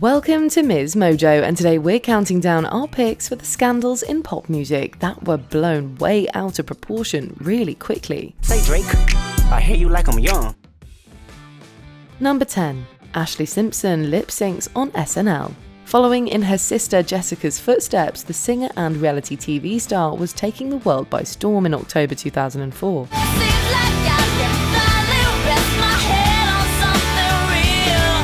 Welcome to MsMojo, and today we're counting down our picks for the scandals in pop music that were blown way out of proportion really quickly. Say Drake, I hear you like I'm young. Number 10. Ashley Simpson lip syncs on SNL. Following in her sister Jessica's footsteps, the singer and reality TV star was taking the world by storm in October 2004.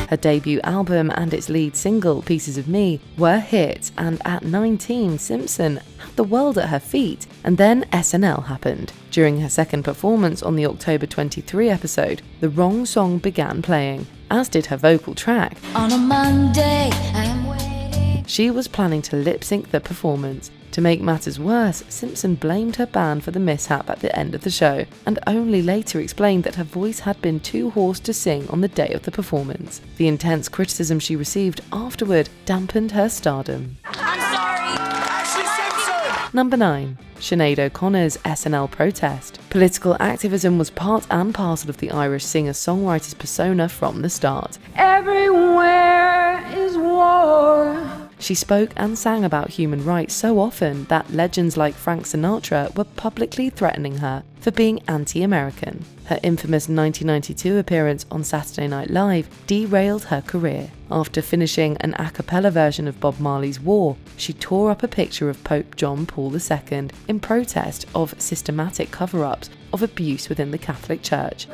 Her debut album and its lead single, Pieces of Me, were hits, and at 19, Simpson had the world at her feet. And then SNL happened. During her second performance on the October 23 episode, the wrong song began playing, as did her vocal track. On a Monday, I am waiting. She was planning to lip-sync the performance. To make matters worse, Simpson blamed her band for the mishap at the end of the show, and only later explained that her voice had been too hoarse to sing on the day of the performance. The intense criticism she received afterward dampened her stardom. I'm sorry. Ashley Simpson! Number 9. Sinead O'Connor's SNL protest. Political activism was part and parcel of the Irish singer-songwriter's persona from the start. Everywhere is war. She spoke and sang about human rights so often that legends like Frank Sinatra were publicly threatening her for being anti-American. Her infamous 1992 appearance on Saturday Night Live derailed her career. After finishing an a cappella version of Bob Marley's War, she tore up a picture of Pope John Paul II in protest of systematic cover-ups of abuse within the Catholic Church.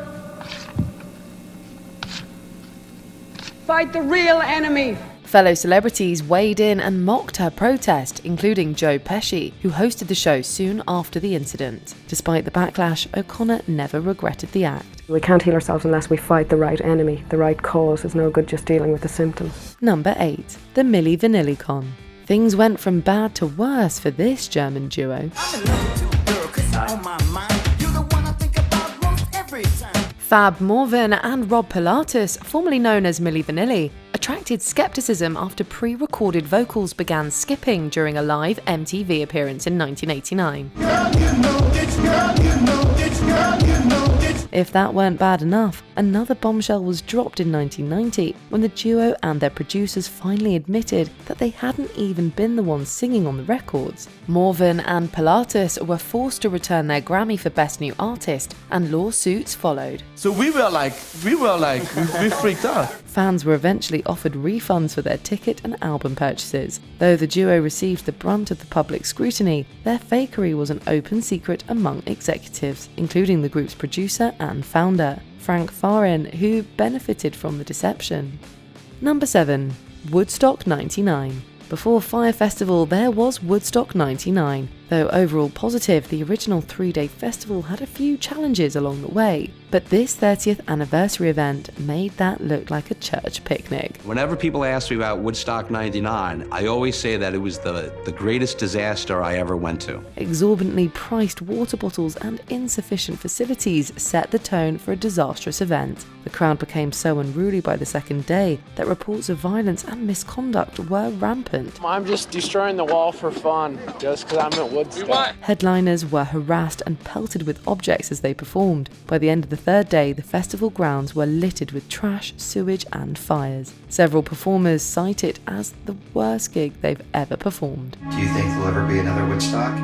Fight the real enemy. Fellow celebrities weighed in and mocked her protest, including Joe Pesci, who hosted the show soon after the incident. Despite the backlash, O'Connor never regretted the act. We can't heal ourselves unless we fight the right enemy, the right cause. It's no good just dealing with the symptoms. Number 8. The Millie Vanil Con. Things went from bad to worse for this German duo. I'm in love with you, girl, 'cause you're on my mind. You're the one I think about most every time. Fab Morvan and Rob Pilatus, formerly known as Millie Vanilli, attracted skepticism after pre-recorded vocals began skipping during a live MTV appearance in 1989. If that weren't bad enough, another bombshell was dropped in 1990 when the duo and their producers finally admitted that they hadn't even been the ones singing on the records. Morvan and Pilatus were forced to return their Grammy for Best New Artist, and lawsuits followed. So we freaked out. Fans were eventually offered refunds for their ticket and album purchases. Though the duo received the brunt of the public scrutiny, their fakery was an open secret among executives, including the group's producer and founder, Frank Farin, who benefited from the deception. Number 7. Woodstock 99. Before Fire Festival, there was Woodstock 99. Though overall positive, the original 3-day festival had a few challenges along the way, but this 30th anniversary event made that look like a church picnic. Whenever people ask me about Woodstock 99, I always say that it was the greatest disaster I ever went to. Exorbitantly priced water bottles and insufficient facilities set the tone for a disastrous event. The crowd became so unruly by the second day that reports of violence and misconduct were rampant. I'm just destroying the wall for fun, just because I'm at Woodstock. Headliners were harassed and pelted with objects as they performed. By the end of the third day, the festival grounds were littered with trash, sewage and fires. Several performers cite it as the worst gig they've ever performed. Do you think there'll ever be another Woodstock?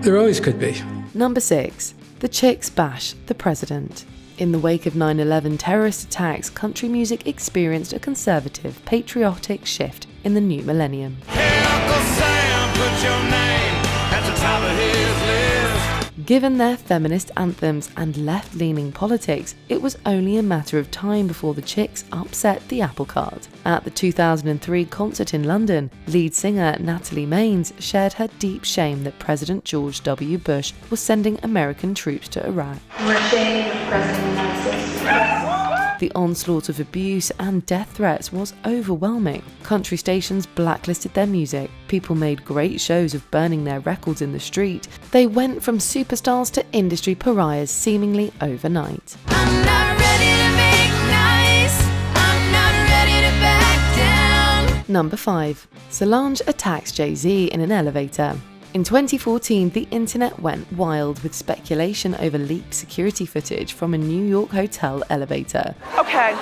There always could be. Number 6. The Chicks Bash the President. In the wake of 9/11 terrorist attacks, country music experienced a conservative, patriotic shift in the new millennium. Hey, Uncle Sam, put your name at the top of his list. Given their feminist anthems and left-leaning politics, it was only a matter of time before the Chicks upset the apple cart. At the 2003 concert in London, lead singer Natalie Maines shared her deep shame that President George W. Bush was sending American troops to Iraq. We're ashamed of President of the United States. The onslaught of abuse and death threats was overwhelming. Country stations blacklisted their music. People made great shows of burning their records in the street. They went from superstars to industry pariahs seemingly overnight. I'm not ready to make nice. I'm not ready to back down. Number 5. Salange attacks Jay-Z in an elevator. In 2014, the internet went wild with speculation over leaked security footage from a New York hotel elevator. Okay,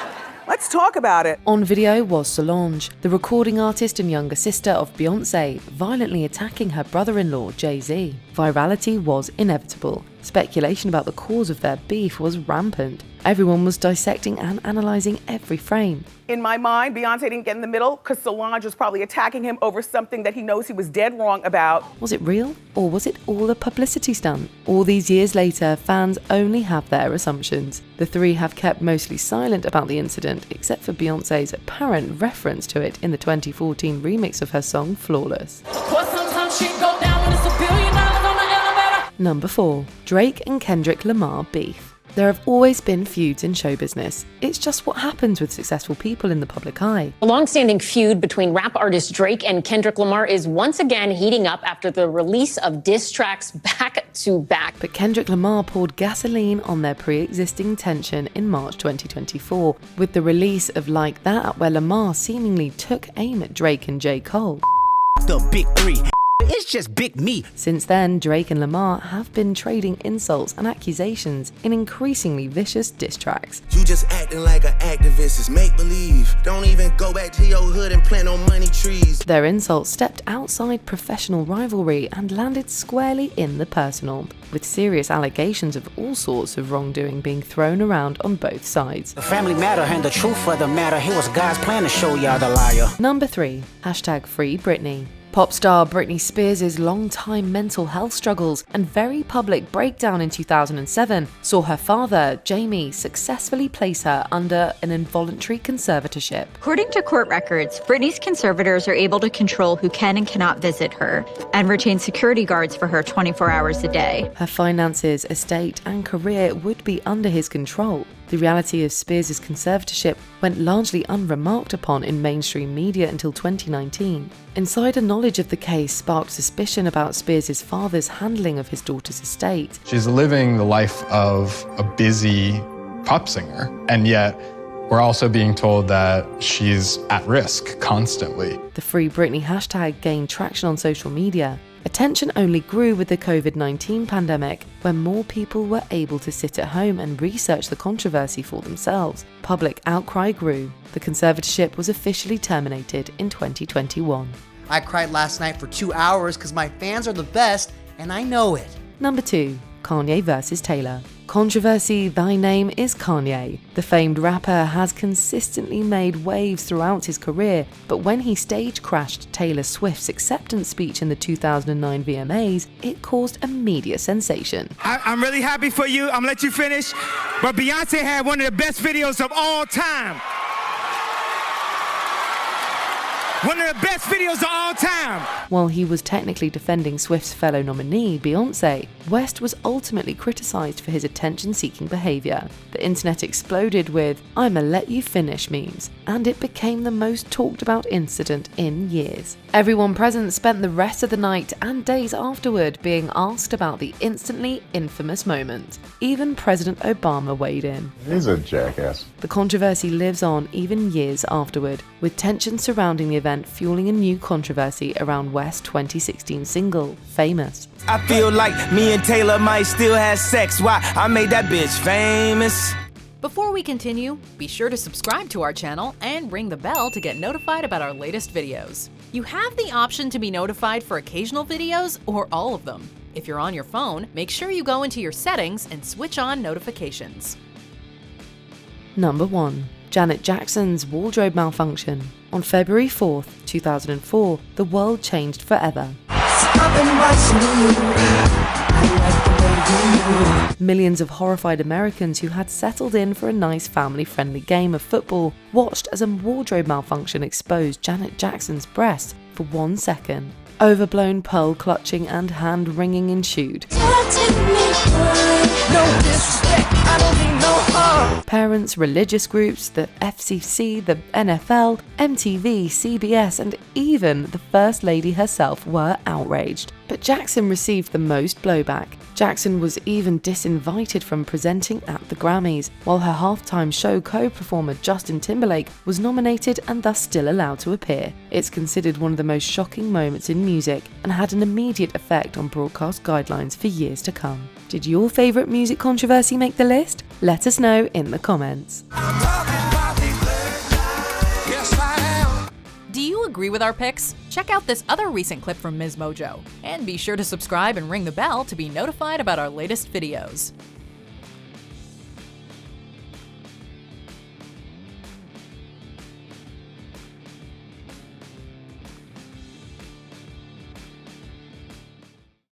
let's talk about it. On video was Salange, the recording artist and younger sister of Beyoncé, violently attacking her brother-in-law, Jay-Z. Virality was inevitable. Speculation about the cause of their beef was rampant. Everyone was dissecting and analysing every frame. In my mind, Beyonce didn't get in the middle because Salange was probably attacking him over something that he knows he was dead wrong about. Was it real, or was it all a publicity stunt? All these years later, fans only have their assumptions. The three have kept mostly silent about the incident, except for Beyoncé's apparent reference to it in the 2014 remix of her song Flawless. Number 4. Drake and Kendrick Lamar beef. There have always been feuds in show business. It's just what happens with successful people in the public eye. A long-standing feud between rap artist Drake and Kendrick Lamar is once again heating up after the release of diss tracks back-to-back. But Kendrick Lamar poured gasoline on their pre-existing tension in March 2024 with the release of Like That, where Lamar seemingly took aim at Drake and J. Cole. The big three. It's just big me. Since then, Drake and Lamar have been trading insults and accusations in increasingly vicious diss tracks. You just acting like an activist is make-believe. Don't even go back to your hood and plant no money trees. Their insults stepped outside professional rivalry and landed squarely in the personal, with serious allegations of all sorts of wrongdoing being thrown around on both sides. The family matter and the truth of the matter. It was God's plan to show y'all the liar. Number 3. #Free Britney. Pop star Britney Spears' long-time mental health struggles and very public breakdown in 2007 saw her father, Jamie, successfully place her under an involuntary conservatorship. According to court records, Britney's conservators are able to control who can and cannot visit her and retain security guards for her 24 hours a day. Her finances, estate, and career would be under his control. The reality of Spears' conservatorship went largely unremarked upon in mainstream media until 2019. Insider knowledge of the case sparked suspicion about Spears' father's handling of his daughter's estate. She's living the life of a busy pop singer, and yet we're also being told that she's at risk constantly. The Free Britney hashtag gained traction on social media. Attention only grew with the COVID-19 pandemic, when more people were able to sit at home and research the controversy for themselves. Public outcry grew. The conservatorship was officially terminated in 2021. I cried last night for 2 hours because my fans are the best, and I know it. Number 2. Kanye vs. Taylor. Controversy, thy name is Kanye. The famed rapper has consistently made waves throughout his career, but when he stage crashed Taylor Swift's acceptance speech in the 2009 VMAs, it caused a media sensation. I'm really happy for you. I'm gonna let you finish. But Beyonce had one of the best videos of all time. One of the best videos of all time. While he was technically defending Swift's fellow nominee, Beyoncé, West was ultimately criticised for his attention-seeking behaviour. The internet exploded with "I'ma let you finish" memes, and it became the most talked about incident in years. Everyone present spent the rest of the night and days afterward being asked about the instantly infamous moment. Even President Obama weighed in. He's a jackass. The controversy lives on even years afterward, with tension surrounding the event fueling a new controversy around West's 2016 single, Famous. I feel like me and Taylor might still have sex. Why? I made that bitch famous. Before we continue, be sure to subscribe to our channel and ring the bell to get notified about our latest videos. You have the option to be notified for occasional videos or all of them. If you're on your phone, make sure you go into your settings and switch on notifications. Number 1. Janet Jackson's wardrobe malfunction. On February 4th, 2004, the world changed forever. Millions of horrified Americans who had settled in for a nice family-friendly game of football watched as a wardrobe malfunction exposed Janet Jackson's breasts for 1 second. Overblown pearl clutching and hand wringing ensued. Parents, religious groups, the FCC, the NFL, MTV, CBS, and even the First Lady herself were outraged. But but Jackson received the most blowback. Jackson was even disinvited from presenting at the Grammys, while her halftime show co-performer Justin Timberlake was nominated and thus still allowed to appear. It's considered one of the most shocking moments in music and had an immediate effect on broadcast guidelines for years to come. Did your favourite music controversy make the list? Let us know in the comments. Do you agree with our picks? Check out this other recent clip from MsMojo. And be sure to subscribe and ring the bell to be notified about our latest videos.